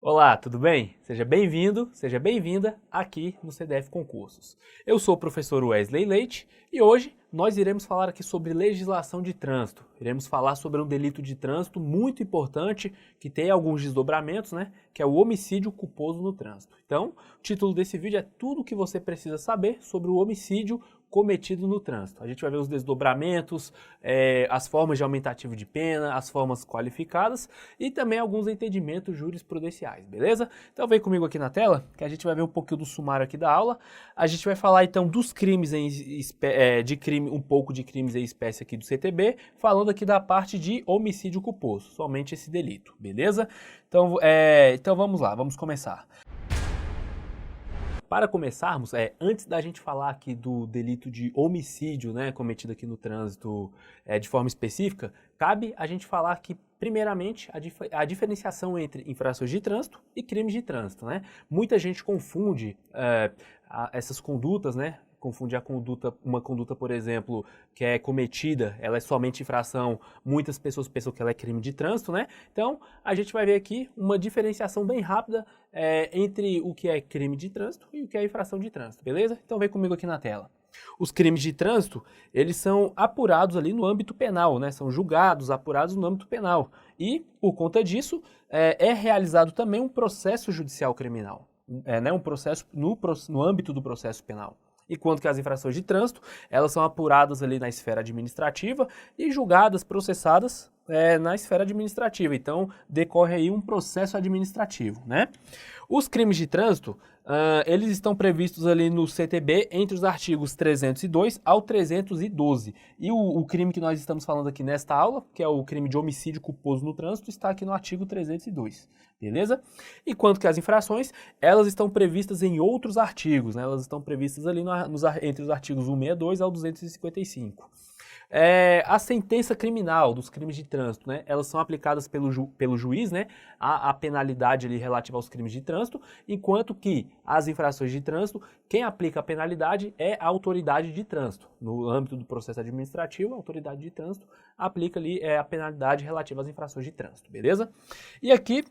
Olá, tudo bem? Seja bem-vindo, seja bem-vinda aqui no CDF Concursos. Eu sou o professor Wesley Leite e hoje nós iremos falar aqui sobre legislação de trânsito. Iremos falar sobre um delito de trânsito muito importante que tem alguns desdobramentos, né? Que é o homicídio culposo no trânsito. Então, o título desse vídeo é tudo o que você precisa saber sobre o homicídio cometido no trânsito. A gente vai ver os desdobramentos, as formas de aumentativo de pena, as formas qualificadas e também alguns entendimentos jurisprudenciais, beleza? Então vem comigo aqui na tela que a gente vai ver um pouquinho do sumário aqui da aula. A gente vai falar então dos crimes um pouco de crimes em espécie aqui do CTB, falando aqui da parte de homicídio culposo, somente esse delito, beleza? Então vamos lá, vamos começar. Para começarmos, antes da gente falar aqui do delito de homicídio, né, cometido aqui no trânsito de forma específica, cabe a gente falar aqui, primeiramente, a diferenciação entre infrações de trânsito e crimes de trânsito, né? Muita gente confunde essas condutas, né? Confunde uma conduta, por exemplo, que é cometida, ela é somente infração, muitas pessoas pensam que ela é crime de trânsito, né? Então, a gente vai ver aqui uma diferenciação bem rápida entre o que é crime de trânsito e o que é infração de trânsito, beleza? Então, vem comigo aqui na tela. Os crimes de trânsito, eles são apurados ali no âmbito penal, né? São julgados, apurados no âmbito penal. E, por conta disso, é realizado também um processo judicial criminal, né? Um processo no âmbito do processo penal. Enquanto que as infrações de trânsito, elas são apuradas ali na esfera administrativa e julgadas, processadas na esfera administrativa. Então, decorre aí um processo administrativo, né? Os crimes de trânsito, eles estão previstos ali no CTB entre os artigos 302 ao 312. E o crime que nós estamos falando aqui nesta aula, que é o crime de homicídio culposo no trânsito, está aqui no artigo 302. Beleza? Enquanto que as infrações, elas estão previstas em outros artigos, né? Elas estão previstas ali entre os artigos 162 ao 255. A sentença criminal dos crimes de trânsito, né? Elas são aplicadas pelo juiz, né? A penalidade ali relativa aos crimes de trânsito, enquanto que as infrações de trânsito, quem aplica a penalidade é a autoridade de trânsito. No âmbito do processo administrativo, a autoridade de trânsito aplica ali a penalidade relativa às infrações de trânsito, beleza? E aqui,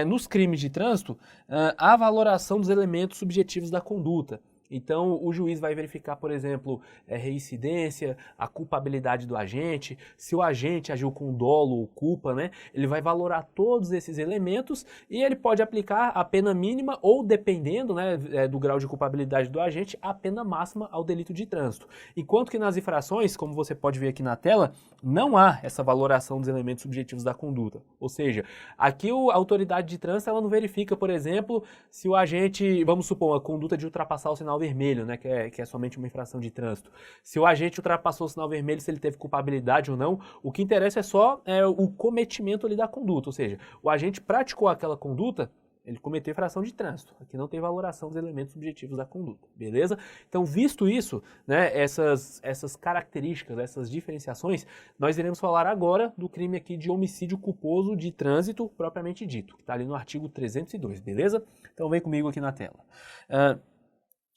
nos crimes de trânsito, a valoração dos elementos subjetivos da conduta. Então, o juiz vai verificar, por exemplo, reincidência, a culpabilidade do agente, se o agente agiu com dolo ou culpa, né? Ele vai valorar todos esses elementos e ele pode aplicar a pena mínima ou, dependendo, né, do grau de culpabilidade do agente, a pena máxima ao delito de trânsito. Enquanto que nas infrações, como você pode ver aqui na tela, não há essa valoração dos elementos subjetivos da conduta. Ou seja, aqui a autoridade de trânsito ela não verifica, por exemplo, se o agente, vamos supor, a conduta de ultrapassar o sinal vermelho, né, que é somente uma infração de trânsito. Se o agente ultrapassou o sinal vermelho, se ele teve culpabilidade ou não, o que interessa é só o cometimento ali da conduta, ou seja, o agente praticou aquela conduta, ele cometeu infração de trânsito. Aqui não tem valoração dos elementos subjetivos da conduta, beleza? Então, visto isso, né, essas características, essas diferenciações, nós iremos falar agora do crime aqui de homicídio culposo de trânsito propriamente dito, que está ali no artigo 302, beleza? Então, vem comigo aqui na tela.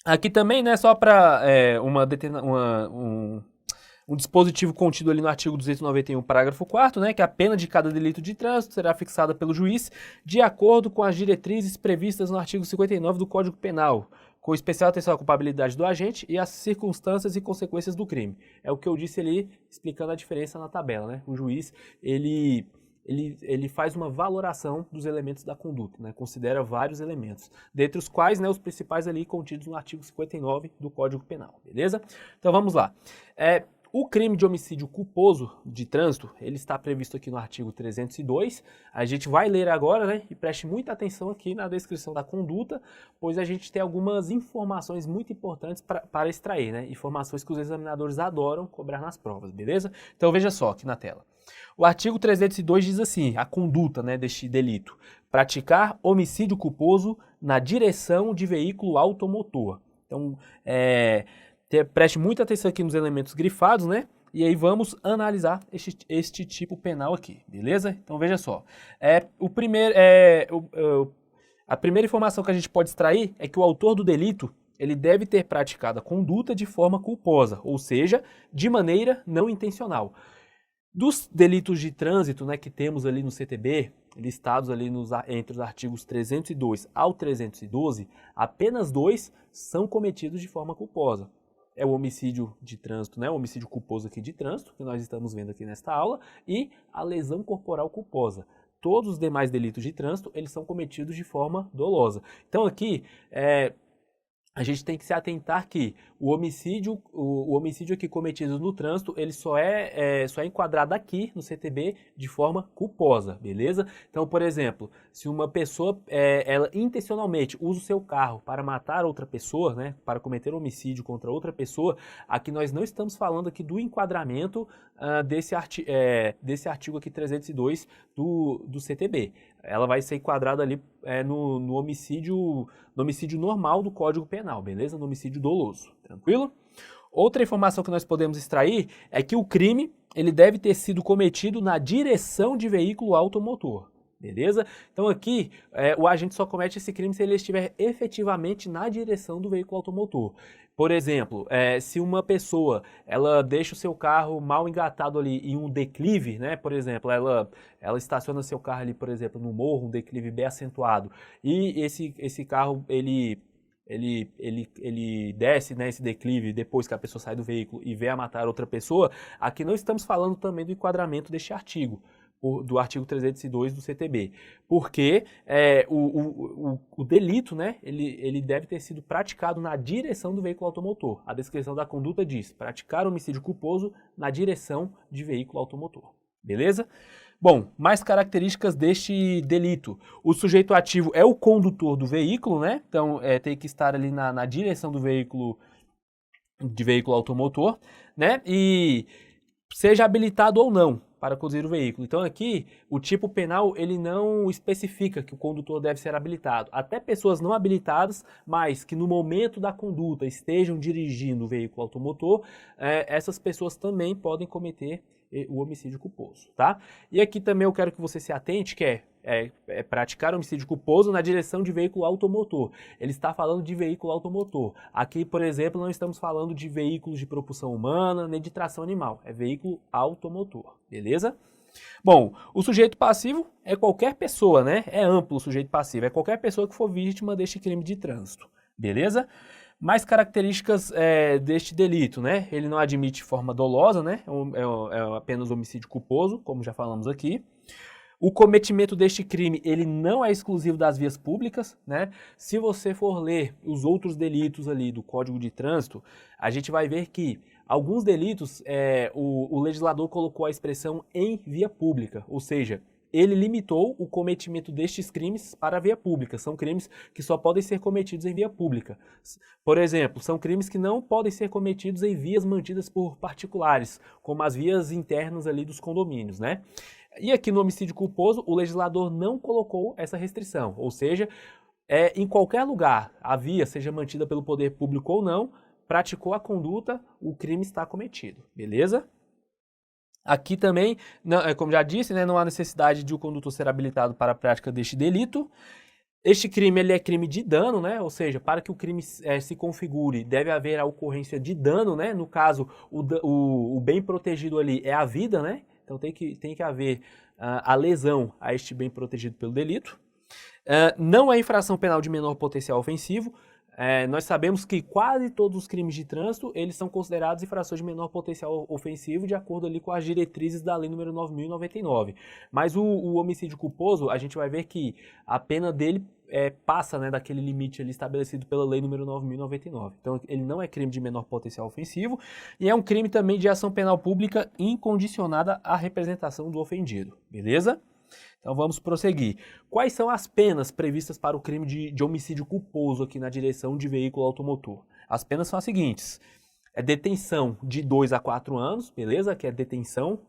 Aqui também, né, só para um dispositivo contido ali no artigo 291, parágrafo 4º, né, que a pena de cada delito de trânsito será fixada pelo juiz de acordo com as diretrizes previstas no artigo 59 do Código Penal, com especial atenção à culpabilidade do agente e às circunstâncias e consequências do crime. É o que eu disse ali, explicando a diferença na tabela, né? O juiz, ele faz uma valoração dos elementos da conduta, né? Considera vários elementos, dentre os quais, né, os principais ali contidos no artigo 59 do Código Penal, beleza? Então vamos lá. O crime de homicídio culposo de trânsito, ele está previsto aqui no artigo 302, a gente vai ler agora, né, e preste muita atenção aqui na descrição da conduta, pois a gente tem algumas informações muito importantes para extrair, né, informações que os examinadores adoram cobrar nas provas, beleza? Então veja só aqui na tela. O artigo 302 diz assim, a conduta, né, deste delito, praticar homicídio culposo na direção de veículo automotor. Então, preste muita atenção aqui nos elementos grifados, né? E aí vamos analisar este tipo penal aqui, beleza? Então veja só. A primeira informação que a gente pode extrair é que o autor do delito ele deve ter praticado a conduta de forma culposa, ou seja, de maneira não intencional. Dos delitos de trânsito, né, que temos ali no CTB, listados ali entre os artigos 302 ao 312, apenas 2 são cometidos de forma culposa. É o homicídio de trânsito, né? O homicídio culposo aqui de trânsito, que nós estamos vendo aqui nesta aula, e a lesão corporal culposa. Todos os demais delitos de trânsito, eles são cometidos de forma dolosa. Então aqui, a gente tem que se atentar que o homicídio aqui cometido no trânsito, ele só é enquadrado aqui no CTB de forma culposa, beleza? Então, por exemplo, se uma pessoa, ela intencionalmente usa o seu carro para matar outra pessoa, né, para cometer homicídio contra outra pessoa, aqui nós não estamos falando aqui do enquadramento desse artigo aqui 302 do CTB. Ela vai ser enquadrada ali no homicídio normal do Código Penal, beleza? No homicídio doloso, tranquilo? Outra informação que nós podemos extrair é que o crime ele deve ter sido cometido na direção de veículo automotor, beleza? Então aqui o agente só comete esse crime se ele estiver efetivamente na direção do veículo automotor. Por exemplo, se uma pessoa ela deixa o seu carro mal engatado ali em um declive, né? Por exemplo, ela estaciona seu carro ali, por exemplo, no morro, um declive bem acentuado, e esse carro ele desce, né, esse declive depois que a pessoa sai do veículo e vem a matar outra pessoa. Aqui não estamos falando também do enquadramento deste artigo, do artigo 302 do CTB, porque o delito, né, ele deve ter sido praticado na direção do veículo automotor. A descrição da conduta diz: praticar homicídio culposo na direção de veículo automotor. Beleza? Bom, mais características deste delito. O sujeito ativo é o condutor do veículo, né? Então tem que estar ali na direção do veículo, de veículo automotor, né? E seja habilitado ou não para conduzir o veículo. Então aqui o tipo penal ele não especifica que o condutor deve ser habilitado. Até pessoas não habilitadas, mas que no momento da conduta estejam dirigindo o veículo automotor, essas pessoas também podem cometer o homicídio culposo, tá? E aqui também eu quero que você se atente, que é praticar homicídio culposo na direção de veículo automotor. Ele está falando de veículo automotor. Aqui, por exemplo, não estamos falando de veículos de propulsão humana, nem de tração animal. É veículo automotor, beleza? Bom, o sujeito passivo é qualquer pessoa, né? É amplo o sujeito passivo, é qualquer pessoa que for vítima deste crime de trânsito, beleza? Mais características deste delito, né? Ele não admite forma dolosa, né? É apenas homicídio culposo, como já falamos aqui. O cometimento deste crime, ele não é exclusivo das vias públicas, né? Se você for ler os outros delitos ali do Código de Trânsito, a gente vai ver que alguns delitos, o legislador colocou a expressão em via pública, ou seja, ele limitou o cometimento destes crimes para a via pública. São crimes que só podem ser cometidos em via pública. Por exemplo, são crimes que não podem ser cometidos em vias mantidas por particulares, como as vias internas ali dos condomínios, né? E aqui no homicídio culposo, o legislador não colocou essa restrição, ou seja, em qualquer lugar, a via, seja mantida pelo poder público ou não, praticou a conduta, o crime está cometido, beleza? Aqui também, como já disse, né, não há necessidade de o condutor ser habilitado para a prática deste delito. Este crime ele é crime de dano, né? Ou seja, para que o crime se configure, deve haver a ocorrência de dano, né? No caso, o bem protegido ali é a vida, né? Então tem que haver a lesão a este bem protegido pelo delito. Não é infração penal de menor potencial ofensivo. Nós sabemos que quase todos os crimes de trânsito, eles são considerados infrações de menor potencial ofensivo de acordo ali com as diretrizes da lei número 9.099. Mas o homicídio culposo, a gente vai ver que a pena dele passa, né, daquele limite ali estabelecido pela lei número 9.099. Então ele não é crime de menor potencial ofensivo e é um crime também de ação penal pública incondicionada à representação do ofendido, beleza? Então vamos prosseguir. Quais são as penas previstas para o crime de homicídio culposo aqui na direção de veículo automotor? As penas são as seguintes. Detenção de 2 a 4 anos, beleza? Que é detenção,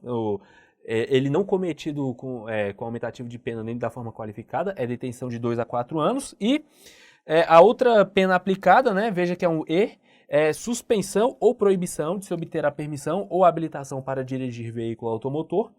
ele não cometido com aumentativo de pena nem da forma qualificada, é detenção de 2 a 4 anos. E a outra pena aplicada, né, veja que é um E, suspensão ou proibição de se obter a permissão ou habilitação para dirigir veículo automotor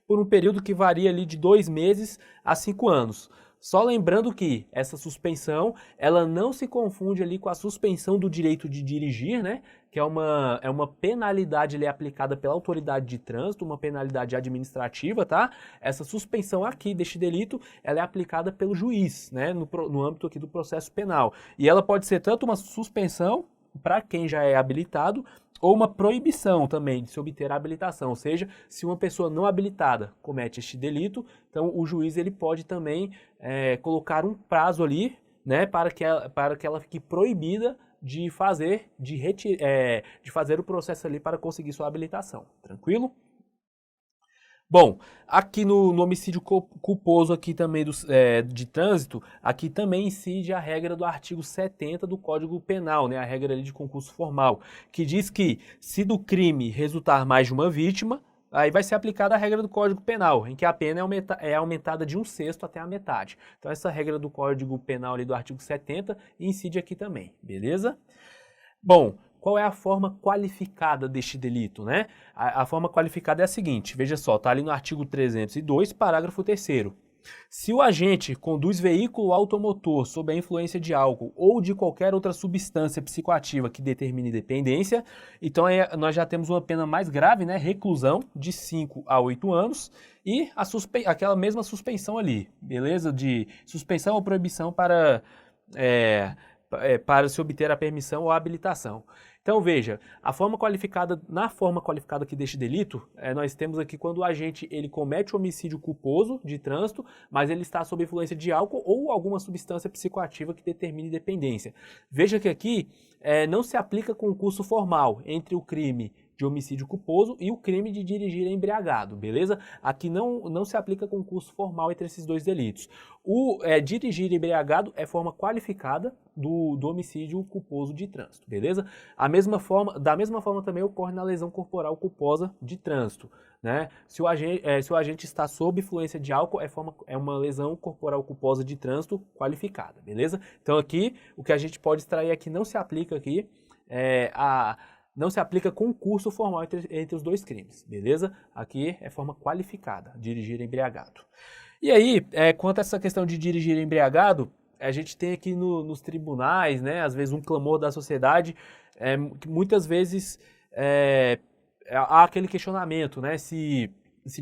por um período que varia ali de 2 meses a 5 anos. Só lembrando que essa suspensão, ela não se confunde ali com a suspensão do direito de dirigir, né? Que é uma penalidade ali aplicada pela autoridade de trânsito, uma penalidade administrativa, tá? Essa suspensão aqui deste delito, ela é aplicada pelo juiz, né? No âmbito aqui do processo penal. E ela pode ser tanto uma suspensão para quem já é habilitado, ou uma proibição também de se obter a habilitação, ou seja, se uma pessoa não habilitada comete este delito, então o juiz ele pode também colocar um prazo ali, né, para que ela fique proibida de fazer o processo ali para conseguir sua habilitação. Tranquilo? Bom, aqui no homicídio culposo aqui também de trânsito, aqui também incide a regra do artigo 70 do Código Penal, né, a regra ali de concurso formal, que diz que se do crime resultar mais de uma vítima, aí vai ser aplicada a regra do Código Penal, em que a pena é aumentada de 1/6 até a metade. Então essa regra do Código Penal ali do artigo 70 incide aqui também, beleza? Bom, qual é a forma qualificada deste delito, né? A forma qualificada é a seguinte, veja só, está ali no artigo 302, parágrafo 3º. Se o agente conduz veículo automotor sob a influência de álcool ou de qualquer outra substância psicoativa que determine dependência, então nós já temos uma pena mais grave, né? Reclusão de 5 a 8 anos e aquela mesma suspensão ali, beleza? De suspensão ou proibição para se obter a permissão ou a habilitação. Então veja, na forma qualificada aqui deste delito, nós temos aqui quando o agente ele comete homicídio culposo de trânsito, mas ele está sob influência de álcool ou alguma substância psicoativa que determine dependência. Veja que aqui não se aplica concurso formal entre o crime de homicídio culposo e o crime de dirigir embriagado, beleza? Aqui não se aplica concurso formal entre esses dois delitos. O dirigir embriagado é forma qualificada do homicídio culposo de trânsito, beleza? Da mesma forma também ocorre na lesão corporal culposa de trânsito, né? Se o agente está sob influência de álcool, é uma lesão corporal culposa de trânsito qualificada, beleza? Então aqui, o que a gente pode extrair aqui não se aplica aqui não se aplica concurso formal entre os dois crimes, beleza? Aqui é forma qualificada, dirigir embriagado. E aí, quanto a essa questão de dirigir embriagado, a gente tem aqui nos tribunais, né, às vezes um clamor da sociedade, que muitas vezes há aquele questionamento, né, se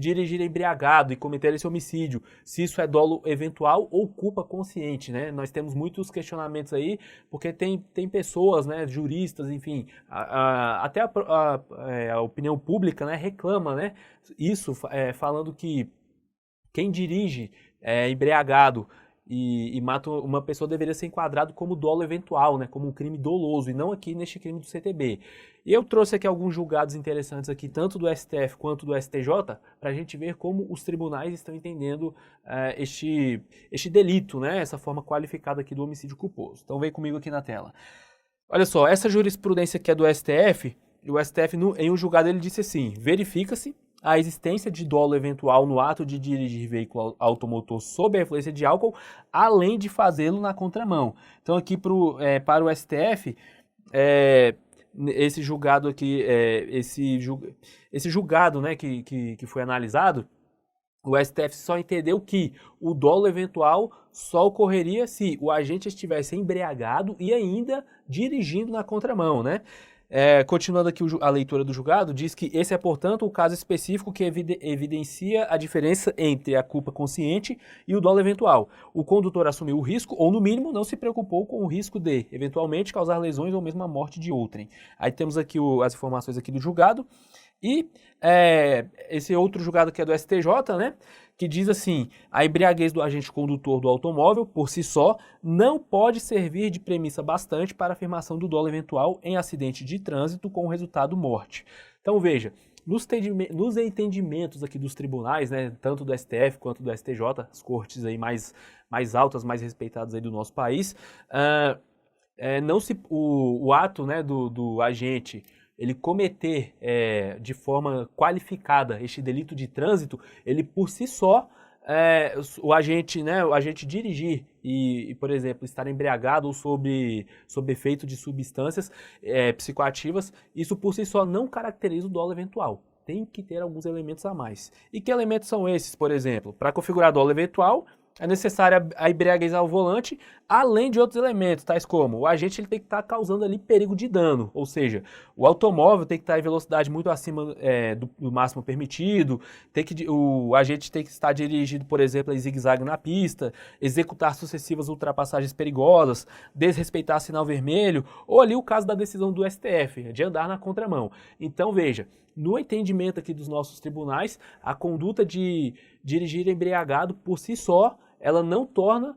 dirigir embriagado e cometer esse homicídio, se isso é dolo eventual ou culpa consciente, né? Nós temos muitos questionamentos aí, porque tem pessoas, né, juristas, enfim, até a opinião pública, né, reclama, né, isso, falando que quem dirige embriagado e mata uma pessoa deveria ser enquadrado como dolo eventual, né, como um crime doloso, e não aqui neste crime do CTB. E eu trouxe aqui alguns julgados interessantes aqui, tanto do STF quanto do STJ, para a gente ver como os tribunais estão entendendo este delito, né, essa forma qualificada aqui do homicídio culposo. Então vem comigo aqui na tela. Olha só, essa jurisprudência aqui é do STF, e o STF em um julgado ele disse assim, verifica-se a existência de dolo eventual no ato de dirigir veículo automotor sob a influência de álcool, além de fazê-lo na contramão. Então aqui para o STF, esse julgado aqui, esse julgado, né, que foi analisado, o STF só entendeu que o dolo eventual só ocorreria se o agente estivesse embriagado e ainda dirigindo na contramão, né? Continuando aqui a leitura do julgado, diz que esse é, portanto, o caso específico que evidencia a diferença entre a culpa consciente e o dolo eventual. O condutor assumiu o risco, ou no mínimo não se preocupou com o risco de, eventualmente, causar lesões ou mesmo a morte de outrem. Aí temos aqui as informações aqui do julgado. E esse outro julgado que é do STJ, né, que diz assim, a embriaguez do agente condutor do automóvel, por si só, não pode servir de premissa bastante para a afirmação do dolo eventual em acidente de trânsito com o resultado morte. Então veja, nos entendimentos aqui dos tribunais, né, tanto do STF quanto do STJ, as cortes aí mais altas, mais respeitadas aí do nosso país, o ato, né, do agente ele cometer de forma qualificada este delito de trânsito, ele por si só, o agente dirigir e, por exemplo, estar embriagado ou sob efeito de substâncias psicoativas, isso por si só não caracteriza o dolo eventual. Tem que ter alguns elementos a mais. E que elementos são esses, por exemplo? Para configurar dolo eventual, é necessária a embriaguez ao volante, além de outros elementos, tais como o agente ele tem que estar causando ali perigo de dano, ou seja, o automóvel tem que estar em velocidade muito acima do máximo permitido, o agente tem que estar dirigido, por exemplo, em zigue-zague na pista, executar sucessivas ultrapassagens perigosas, desrespeitar sinal vermelho, ou ali o caso da decisão do STF, de andar na contramão. Então, veja, no entendimento aqui dos nossos tribunais, a conduta de dirigir embriagado por si só, ela não torna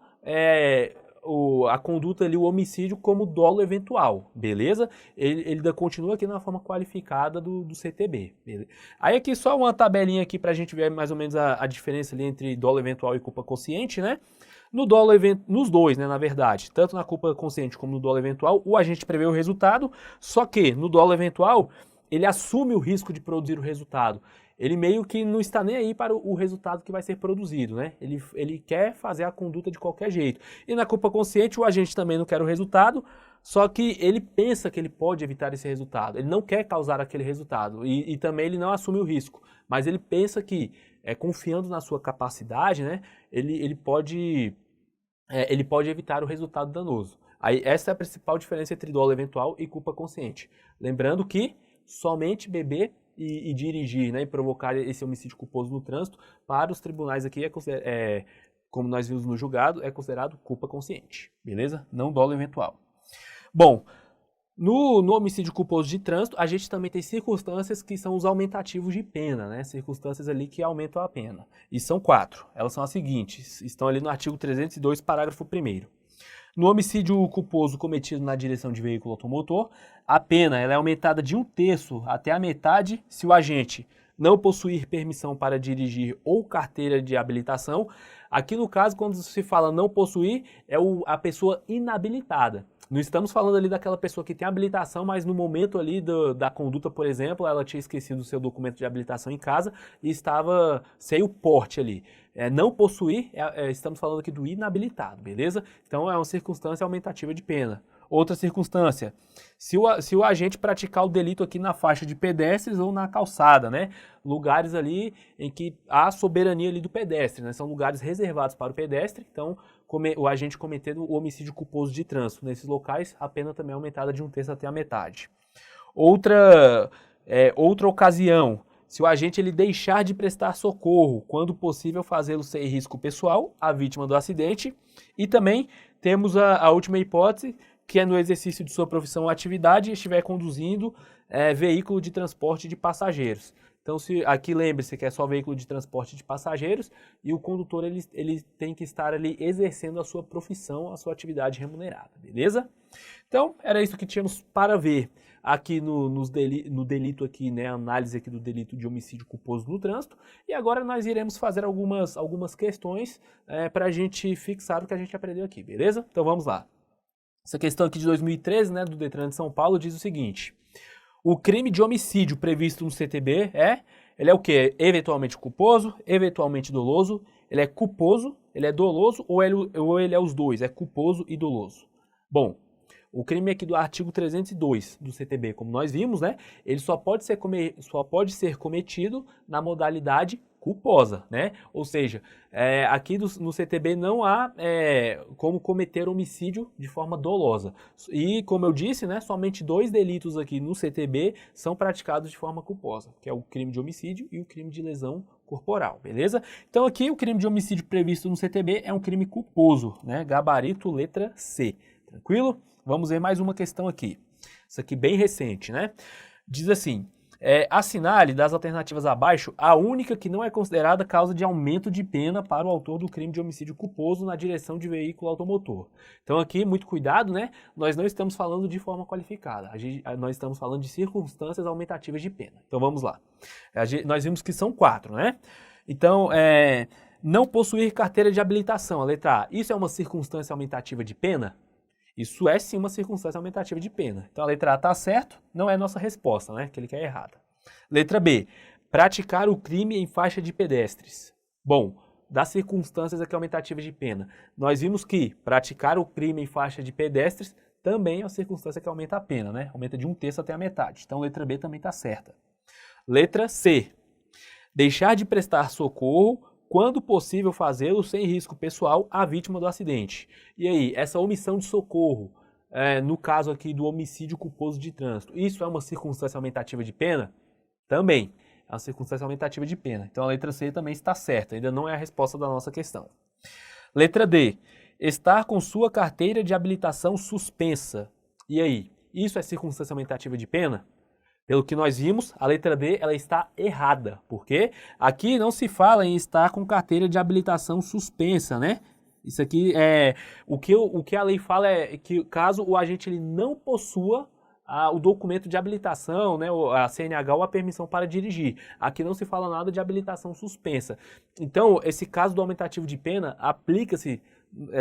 a conduta ali, o homicídio, como dolo eventual, beleza? Ele ainda continua aqui na forma qualificada do CTB. Beleza? Aí aqui só uma tabelinha aqui para a gente ver mais ou menos a diferença ali entre dolo eventual e culpa consciente, né? Nos dois, né, na verdade, tanto na culpa consciente como no dolo eventual, o agente prevê o resultado, só que no dolo eventual, ele assume o risco de produzir o resultado. Ele meio que não está nem aí para o resultado que vai ser produzido, né? Ele quer fazer a conduta de qualquer jeito. E na culpa consciente, o agente também não quer o resultado, só que ele pensa que ele pode evitar esse resultado. Ele não quer causar aquele resultado e também ele não assume o risco. Mas ele pensa que, confiando na sua capacidade, né, ele pode evitar o resultado danoso. Aí, essa é a principal diferença entre dolo eventual e culpa consciente. Lembrando que somente beber e dirigir, né, e provocar esse homicídio culposo no trânsito, para os tribunais aqui, como nós vimos no julgado, é considerado culpa consciente, beleza? Não dolo eventual. Bom, no homicídio culposo de trânsito, a gente também tem circunstâncias que são os aumentativos de pena, né? Circunstâncias ali que aumentam a pena. E são 4. Elas são as seguintes, estão ali no artigo 302, parágrafo 1º. No homicídio culposo cometido na direção de veículo automotor, a pena ela é aumentada de 1/3 até a metade se o agente não possuir permissão para dirigir ou carteira de habilitação. Aqui no caso, quando se fala não possuir, é a pessoa inabilitada. Não estamos falando ali daquela pessoa que tem habilitação, mas no momento ali da conduta, por exemplo, ela tinha esquecido o seu documento de habilitação em casa e estava sem o porte ali. Não possuir, estamos falando aqui do inabilitado, beleza? Então é uma circunstância aumentativa de pena. Outra circunstância, se o agente praticar o delito aqui na faixa de pedestres ou na calçada, né? Lugares ali em que há soberania ali do pedestre, né? São lugares reservados para o pedestre, então o agente cometendo o homicídio culposo de trânsito. Nesses locais, a pena também é aumentada de 1/3 até a metade. Outra ocasião, se o agente ele deixar de prestar socorro, quando possível fazê-lo sem risco pessoal, à vítima do acidente. E também temos a última hipótese, que é no exercício de sua profissão ou atividade, estiver conduzindo veículo de transporte de passageiros. Então, aqui lembre-se que é só veículo de transporte de passageiros e o condutor ele tem que estar ali exercendo a sua profissão, a sua atividade remunerada, beleza? Então, era isso que tínhamos para ver aqui no delito aqui, né, a análise aqui do delito de homicídio culposo no trânsito. E agora nós iremos fazer algumas questões para a gente fixar o que a gente aprendeu aqui, beleza? Então vamos lá. Essa questão aqui de 2013, né, do Detran de São Paulo, diz o seguinte: o crime de homicídio previsto no CTB ele é o quê? Eventualmente culposo, eventualmente doloso, ele é culposo, ele é doloso ou ele é os dois, é culposo e doloso. Bom, o crime aqui do artigo 302 do CTB, como nós vimos, né, ele só pode ser cometido na modalidade culposa, né? Ou seja, aqui no CTB não há como cometer homicídio de forma dolosa. E, como eu disse, né, somente 2 delitos aqui no CTB são praticados de forma culposa, que é o crime de homicídio e o crime de lesão corporal, beleza? Então aqui o crime de homicídio previsto no CTB é um crime culposo, né? Gabarito letra C, tranquilo? Vamos ver mais uma questão aqui. Isso aqui bem recente, né? Diz assim: assinale das alternativas abaixo a única que não é considerada causa de aumento de pena para o autor do crime de homicídio culposo na direção de veículo automotor. Então aqui, muito cuidado, né? Nós não estamos falando de forma qualificada, nós estamos falando de circunstâncias aumentativas de pena. Então vamos lá. Nós vimos que são 4, né? Então, não possuir carteira de habilitação, a letra A. Isso é uma circunstância aumentativa de pena? Isso é sim uma circunstância aumentativa de pena. Então a letra A está certo, não é nossa resposta, né? Que ele quer errada. Letra B, praticar o crime em faixa de pedestres. Bom, das circunstâncias aqui aumentativas de pena, nós vimos que praticar o crime em faixa de pedestres também é uma circunstância que aumenta a pena, né? Aumenta de 1/3 até a metade. Então letra B também está certa. Letra C, deixar de prestar socorro quando possível fazê-lo sem risco pessoal à vítima do acidente. E aí, essa omissão de socorro, no caso aqui do homicídio culposo de trânsito, isso é uma circunstância aumentativa de pena? Também, é uma circunstância aumentativa de pena. Então a letra C também está certa, ainda não é a resposta da nossa questão. Letra D, estar com sua carteira de habilitação suspensa. E aí, isso é circunstância aumentativa de pena? Pelo que nós vimos, a letra D ela está errada. Por quê? Aqui não se fala em estar com carteira de habilitação suspensa, né? Isso aqui é o que a lei fala é que caso o agente ele não possua o documento de habilitação, né, a CNH ou a permissão para dirigir. Aqui não se fala nada de habilitação suspensa. Então, esse caso do aumentativo de pena aplica-se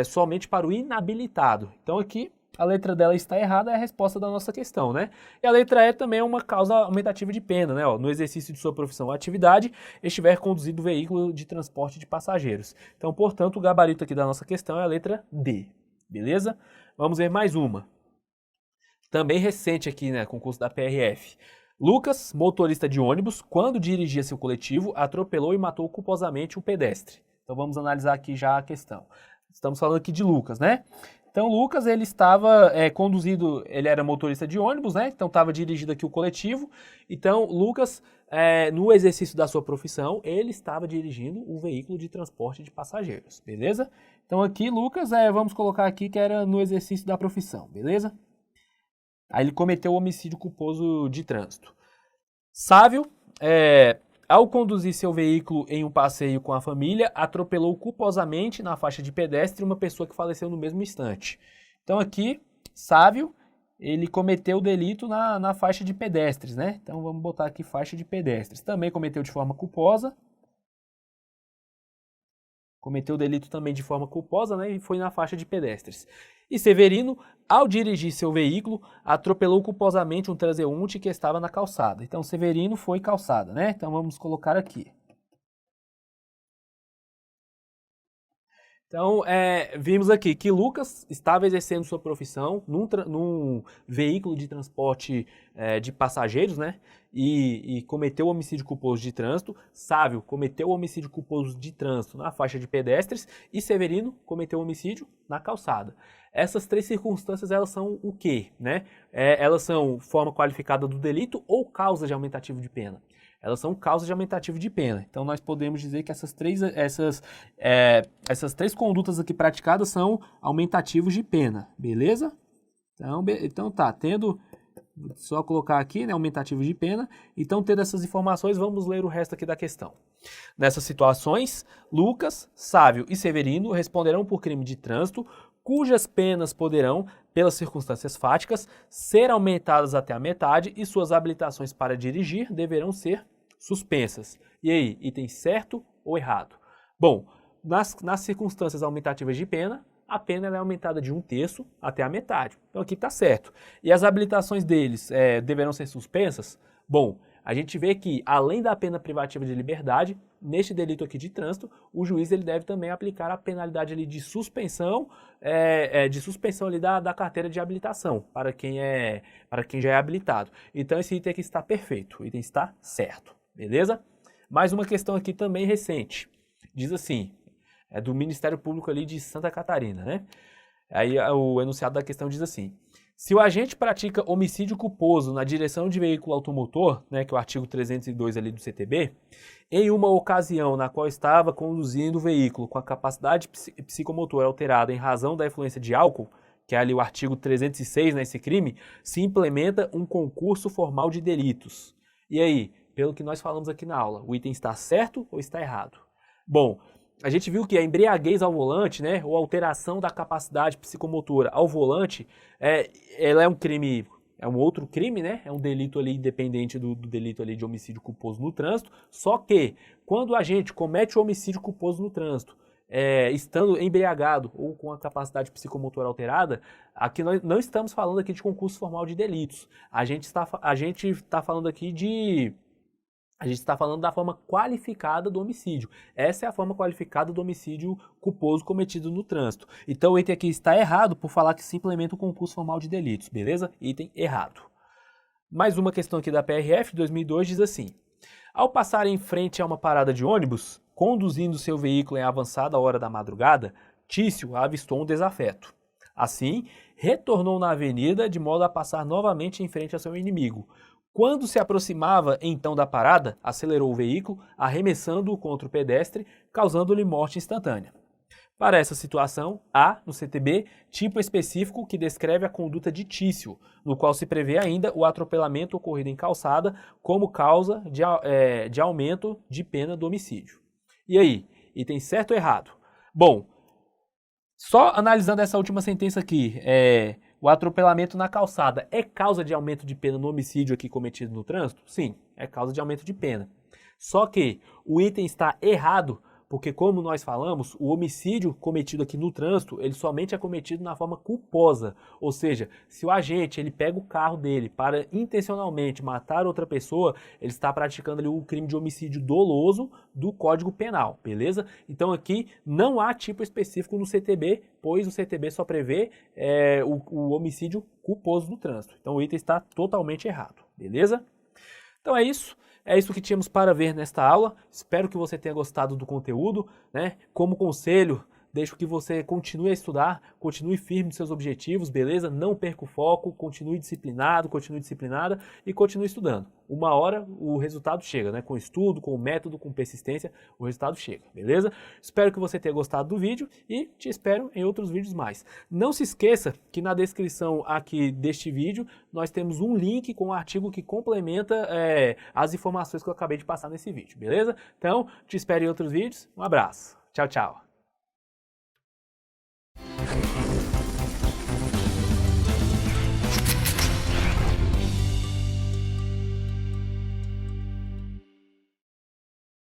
somente para o inabilitado. Então, aqui a letra dela está errada, é a resposta da nossa questão, né? E a letra E também é uma causa aumentativa de pena, né? Ó, no exercício de sua profissão ou atividade, estiver conduzido veículo de transporte de passageiros. Então, portanto, o gabarito aqui da nossa questão é a letra D, beleza? Vamos ver mais uma. Também recente aqui, né, concurso da PRF. Lucas, motorista de ônibus, quando dirigia seu coletivo, atropelou e matou culposamente um pedestre. Então, vamos analisar aqui já a questão. Estamos falando aqui de Lucas, né? Então, Lucas, ele estava conduzido, ele era motorista de ônibus, né? Então, estava dirigido aqui o coletivo. Então, Lucas, no exercício da sua profissão, ele estava dirigindo um veículo de transporte de passageiros, beleza? Então, aqui, Lucas, vamos colocar aqui que era no exercício da profissão, beleza? Aí, ele cometeu o homicídio culposo de trânsito. Sávio, ao conduzir seu veículo em um passeio com a família, atropelou culposamente na faixa de pedestre uma pessoa que faleceu no mesmo instante. Então aqui, Sávio, ele cometeu o delito na faixa de pedestres, né? Então vamos botar aqui faixa de pedestres. Também cometeu de forma culposa. Cometeu o delito também de forma culposa, né? E foi na faixa de pedestres. E Severino, ao dirigir seu veículo, atropelou culposamente um transeunte que estava na calçada. Então, Severino foi calçada, né? Então, vamos colocar aqui. Então, vimos aqui que Lucas estava exercendo sua profissão num veículo de transporte de passageiros, né? E cometeu o homicídio culposo de trânsito. Sávio cometeu o homicídio culposo de trânsito na faixa de pedestres. E Severino cometeu o homicídio na calçada. Essas três circunstâncias, elas são o quê, né? Elas são forma qualificada do delito ou causa de aumentativo de pena. Elas são causas de aumentativo de pena. Então, nós podemos dizer que essas três condutas aqui praticadas são aumentativos de pena, beleza? Então tá, só colocar aqui, né, aumentativos de pena. Então, tendo essas informações, vamos ler o resto aqui da questão. Nessas situações, Lucas, Sávio e Severino responderão por crime de trânsito, cujas penas poderão, pelas circunstâncias fáticas, ser aumentadas até a metade e suas habilitações para dirigir deverão ser suspensas. E aí, item certo ou errado? Bom, nas circunstâncias aumentativas de pena, a pena é aumentada de 1/3 até a metade. Então aqui está certo. E as habilitações deles deverão ser suspensas? Bom, a gente vê que, além da pena privativa de liberdade, neste delito aqui de trânsito, o juiz ele deve também aplicar a penalidade ali de suspensão, ali da carteira de habilitação, para quem já é habilitado. Então esse item aqui está perfeito, o item está certo, beleza? Mais uma questão aqui também recente, diz assim, é do Ministério Público ali de Santa Catarina, né? Aí o enunciado da questão diz assim: se o agente pratica homicídio culposo na direção de veículo automotor, né, que é o artigo 302 ali do CTB, em uma ocasião na qual estava conduzindo o veículo com a capacidade psicomotora alterada em razão da influência de álcool, que é ali o artigo 306 nesse crime, se implementa um concurso formal de delitos. E aí, pelo que nós falamos aqui na aula, o item está certo ou está errado? Bom, a gente viu que a embriaguez ao volante, né, ou alteração da capacidade psicomotora ao volante, ela é um crime, é um outro crime, né, é um delito ali independente do delito ali de homicídio culposo no trânsito, só que quando a gente comete o homicídio culposo no trânsito, estando embriagado ou com a capacidade psicomotora alterada, aqui nós não estamos falando aqui de concurso formal de delitos, a gente está falando aqui a gente está falando da forma qualificada do homicídio. Essa é a forma qualificada do homicídio culposo cometido no trânsito. Então o item aqui está errado por falar que se implementa o concurso formal de delitos, beleza? Item errado. Mais uma questão aqui da PRF, 2002, diz assim: Ao passar em frente a uma parada de ônibus, conduzindo seu veículo em avançada hora da madrugada, Tício avistou um desafeto. Assim, retornou na avenida de modo a passar novamente em frente a seu inimigo. Quando se aproximava então da parada, acelerou o veículo, arremessando-o contra o pedestre, causando-lhe morte instantânea. Para essa situação, há, no CTB, tipo específico que descreve a conduta de Tício, no qual se prevê ainda o atropelamento ocorrido em calçada como causa de aumento de pena do homicídio. E aí, item certo ou errado? Bom, só analisando essa última sentença aqui, o atropelamento na calçada é causa de aumento de pena no homicídio aqui cometido no trânsito? Sim, é causa de aumento de pena. Só que o item está errado, porque como nós falamos, o homicídio cometido aqui no trânsito, ele somente é cometido na forma culposa. Ou seja, se o agente ele pega o carro dele para intencionalmente matar outra pessoa, ele está praticando ali o crime de homicídio doloso do Código Penal, beleza? Então aqui não há tipo específico no CTB, pois o CTB só prevê o homicídio culposo no trânsito. Então o item está totalmente errado, beleza? Então é isso. É isso que tínhamos para ver nesta aula. Espero que você tenha gostado do conteúdo, né? Como conselho, deixo que você continue a estudar, continue firme nos seus objetivos, beleza? Não perca o foco, continue disciplinado, continue disciplinada e continue estudando. Uma hora o resultado chega, né? Com estudo, com método, com persistência, o resultado chega, beleza? Espero que você tenha gostado do vídeo e te espero em outros vídeos mais. Não se esqueça que na descrição aqui deste vídeo nós temos um link com um artigo que complementa as informações que eu acabei de passar nesse vídeo, beleza? Então, te espero em outros vídeos. Um abraço. Tchau, tchau.